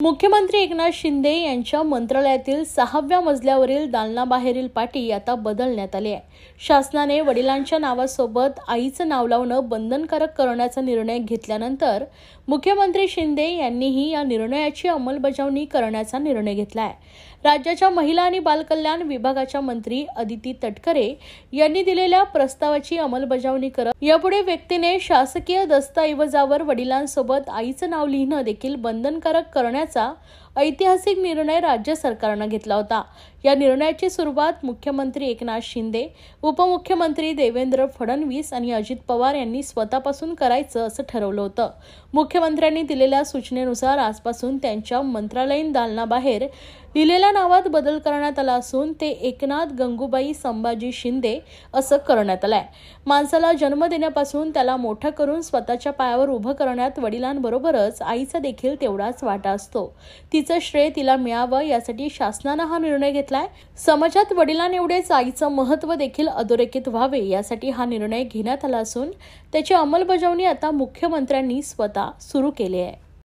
मुख्यमंत्री एकनाथ शिंदे यांच्या मंत्रालयातील 6व्या मजल्यावरील दालनाबाहेरील पाटी आता बदलण्यात आली आहे. शासनाने वडिलांच्या नावासोबत आईचं नाव लावणं बंधनकारक करण्याचा निर्णय घेतल्यानंतर मुख्यमंत्री शिंदे यांनीही या निर्णयाची अंमलबजावणी करण्याचा निर्णय घेतला आहे. राज्याच्या महिला आणि बालकल्याण विभागाच्या मंत्री अदिती तटकरे यांनी दिलेल्या प्रस्तावाची अंमलबजावणी करत यापुढे व्यक्तीने शासकीय दस्तऐवजावर वडिलांसोबत आईचं नाव लिहिणं देखील बंधनकारक करण्याचा ऐतिहासिक निर्णय राज्य सरकारने घेतला होता. या निर्णयाची सुरुवात मुख्यमंत्री एकनाथ शिंदे, उपमुख्यमंत्री देवेंद्र फडणवीस आणि अजित पवार यांनी स्वतःपासून करायचं असं ठरवलं होतं. मुख्यमंत्र्यांनी दिलेल्या सूचनेनुसार आजपासून त्यांच्या मंत्रालयीन दालनाबाहेर लिहिलेल्या नावात बदल करण्यात आला असून ते एकनाथ गंगूबाई संभाजी शिंदे असं करण्यात आलंय. माणसाला जन्म देण्यापासून त्याला मोठं करून स्वतःच्या पायावर उभं करण्यात वडिलांबरोबरच आईचा देखील तेवढाच वाटा असतो. तिचं श्रेय तिला मिळावं यासाठी शासनानं हा निर्णय घेतलाय. समाजात वडिलांएवढेच आईचं महत्त्व देखील अधोरेखित व्हावे यासाठी हा निर्णय घेण्यात आला असून त्याची अंमलबजावणी आता मुख्यमंत्र्यांनी स्वतः सुरू केली आहे.